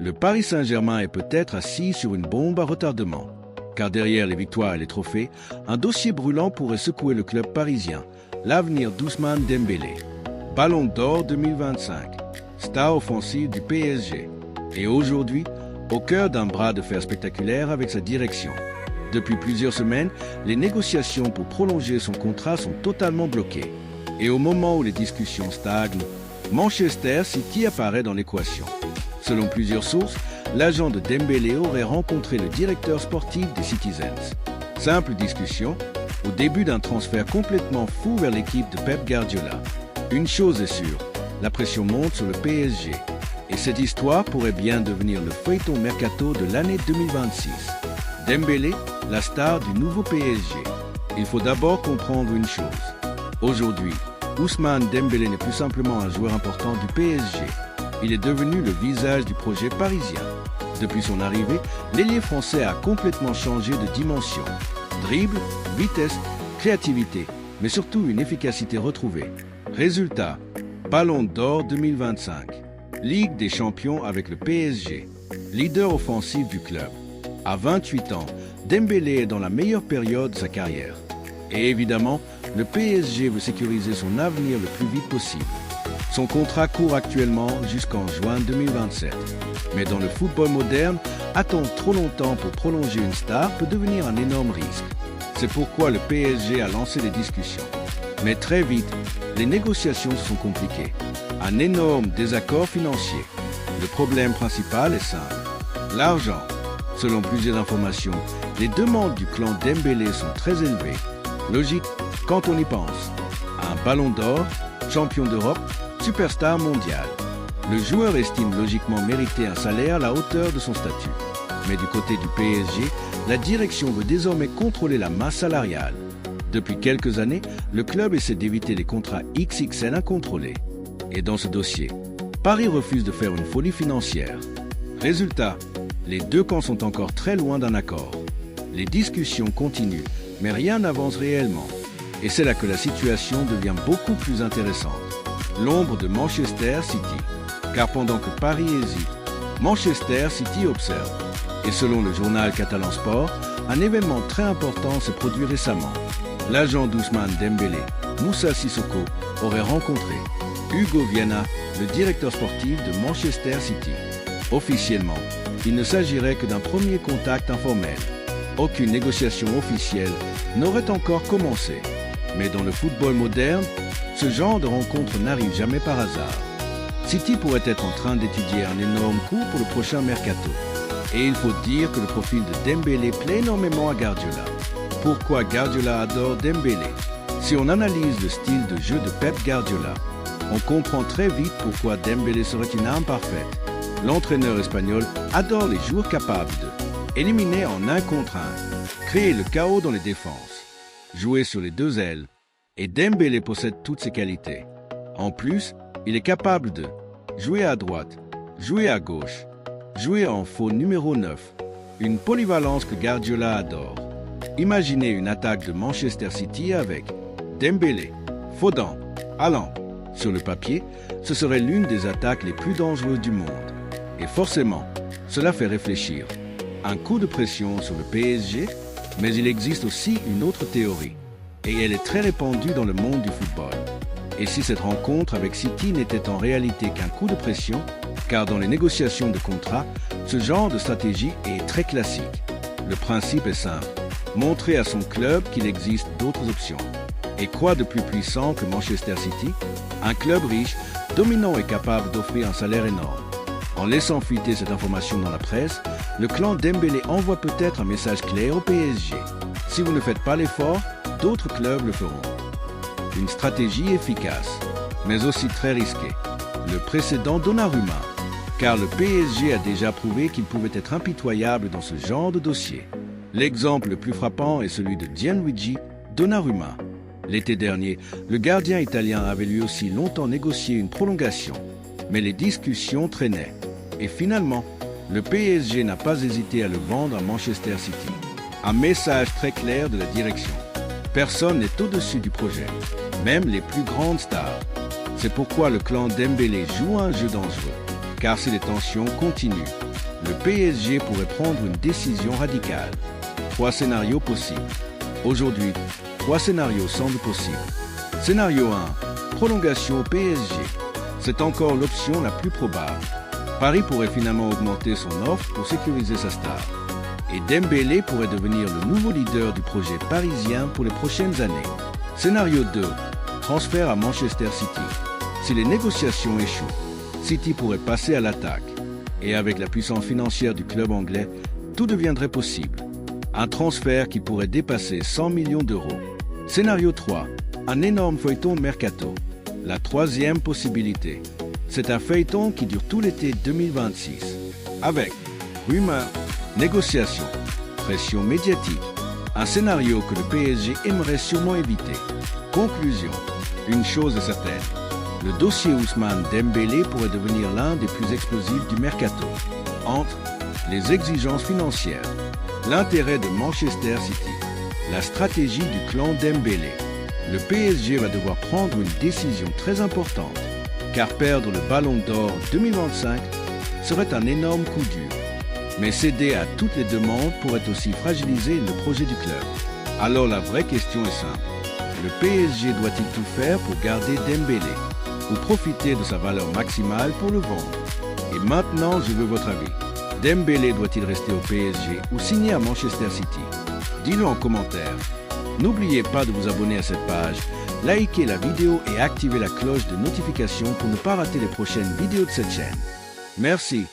Le Paris Saint-Germain est peut-être assis sur une bombe à retardement. Car derrière les victoires et les trophées, un dossier brûlant pourrait secouer le club parisien, l'avenir d'Ousmane Dembélé. Ballon d'or 2025, star offensive du PSG. Et aujourd'hui, au cœur d'un bras de fer spectaculaire avec sa direction. Depuis plusieurs semaines, les négociations pour prolonger son contrat sont totalement bloquées. Et au moment où les discussions stagnent, Manchester City apparaît dans l'équation. Selon plusieurs sources, l'agent de Dembélé aurait rencontré le directeur sportif des Citizens. Simple discussion, au début d'un transfert complètement fou vers l'équipe de Pep Guardiola. Une chose est sûre, la pression monte sur le PSG. Et cette histoire pourrait bien devenir le feuilleton mercato de l'année 2026. Dembélé, la star du nouveau PSG. Il faut d'abord comprendre une chose. Aujourd'hui, Ousmane Dembélé n'est plus simplement un joueur important du PSG. Il est devenu le visage du projet parisien. Depuis son arrivée, l'ailier français a complètement changé de dimension. Dribble, vitesse, créativité, mais surtout une efficacité retrouvée. Résultat, Ballon d'or 2025. Ligue des champions avec le PSG. Leader offensif du club. À 28 ans, Dembélé est dans la meilleure période de sa carrière. Et évidemment, le PSG veut sécuriser son avenir le plus vite possible. Son contrat court actuellement jusqu'en juin 2027. Mais dans le football moderne, attendre trop longtemps pour prolonger une star peut devenir un énorme risque. C'est pourquoi le PSG a lancé des discussions. Mais très vite, les négociations sont compliquées. Un énorme désaccord financier. Le problème principal est simple. L'argent. Selon plusieurs informations, les demandes du clan Dembélé sont très élevées. Logique quand on y pense. Un ballon d'or, champion d'Europe, superstar mondial. Le joueur estime logiquement mériter un salaire à la hauteur de son statut. Mais du côté du PSG, la direction veut désormais contrôler la masse salariale. Depuis quelques années, le club essaie d'éviter les contrats XXL incontrôlés. Et dans ce dossier, Paris refuse de faire une folie financière. Résultat, les deux camps sont encore très loin d'un accord. Les discussions continuent, mais rien n'avance réellement. Et c'est là que la situation devient beaucoup plus intéressante. L'ombre de Manchester City. Car pendant que Paris hésite, Manchester City observe. Et selon le journal catalan Sport, un événement très important s'est produit récemment. L'agent d'Ousmane Dembélé, Moussa Sissoko, aurait rencontré Hugo Viana, le directeur sportif de Manchester City. Officiellement, il ne s'agirait que d'un premier contact informel. Aucune négociation officielle n'aurait encore commencé. Mais dans le football moderne, ce genre de rencontre n'arrive jamais par hasard. City pourrait être en train d'étudier un énorme coup pour le prochain mercato. Et il faut dire que le profil de Dembélé plaît énormément à Guardiola. Pourquoi Guardiola adore Dembélé? Si on analyse le style de jeu de Pep Guardiola, on comprend très vite pourquoi Dembélé serait une arme parfaite. L'entraîneur espagnol adore les joueurs capables de éliminer en 1 contre 1, créer le chaos dans les défenses, jouer sur les 2 ailes. Et Dembélé possède toutes ces qualités. En plus, il est capable de jouer à droite, jouer à gauche, jouer en faux numéro 9, une polyvalence que Guardiola adore. Imaginez une attaque de Manchester City avec Dembélé, Foden, Haaland. Sur le papier, ce serait l'une des attaques les plus dangereuses du monde. Et forcément, cela fait réfléchir. Un coup de pression sur le PSG, mais il existe aussi une autre théorie. Et elle est très répandue dans le monde du football. Et si cette rencontre avec City n'était en réalité qu'un coup de pression, car dans les négociations de contrat, ce genre de stratégie est très classique. Le principe est simple, montrer à son club qu'il existe d'autres options. Et quoi de plus puissant que Manchester City? Un club riche, dominant et capable d'offrir un salaire énorme. En laissant fuiter cette information dans la presse, le clan Dembélé envoie peut-être un message clair au PSG. Si vous ne faites pas l'effort, d'autres clubs le feront. Une stratégie efficace, mais aussi très risquée. Le précédent Donnarumma, car le PSG a déjà prouvé qu'il pouvait être impitoyable dans ce genre de dossier. L'exemple le plus frappant est celui de Gianluigi Donnarumma. L'été dernier, le gardien italien avait lui aussi longtemps négocié une prolongation, mais les discussions traînaient. Et finalement, le PSG n'a pas hésité à le vendre à Manchester City. Un message très clair de la direction. Personne n'est au-dessus du projet, même les plus grandes stars. C'est pourquoi le clan Dembélé joue un jeu dangereux, car si les tensions continuent, le PSG pourrait prendre une décision radicale. 3 scénarios possibles. Aujourd'hui, 3 scénarios semblent possibles. Scénario 1. Prolongation au PSG. C'est encore l'option la plus probable. Paris pourrait finalement augmenter son offre pour sécuriser sa star. Et Dembélé pourrait devenir le nouveau leader du projet parisien pour les prochaines années. Scénario 2. Transfert à Manchester City. Si les négociations échouent, City pourrait passer à l'attaque. Et avec la puissance financière du club anglais, tout deviendrait possible. Un transfert qui pourrait dépasser 100 millions d'euros. Scénario 3. Un énorme feuilleton mercato. La troisième possibilité. C'est un feuilleton qui dure tout l'été 2026. Avec rumeurs, négociations, pression médiatique. Un scénario que le PSG aimerait sûrement éviter. Conclusion. Une chose est certaine. Le dossier Ousmane Dembélé pourrait devenir l'un des plus explosifs du mercato. Entre les exigences financières, l'intérêt de Manchester City, la stratégie du clan Dembélé, le PSG va devoir prendre une décision très importante, car perdre le Ballon d'Or 2025 serait un énorme coup dur. Mais céder à toutes les demandes pourrait aussi fragiliser le projet du club. Alors la vraie question est simple. Le PSG doit-il tout faire pour garder Dembélé ou profiter de sa valeur maximale pour le vendre? Et maintenant, je veux votre avis. Dembélé doit-il rester au PSG ou signer à Manchester City? Dis-le en commentaire. N'oubliez pas de vous abonner à cette page, likez la vidéo et activez la cloche de notification pour ne pas rater les prochaines vidéos de cette chaîne. Merci.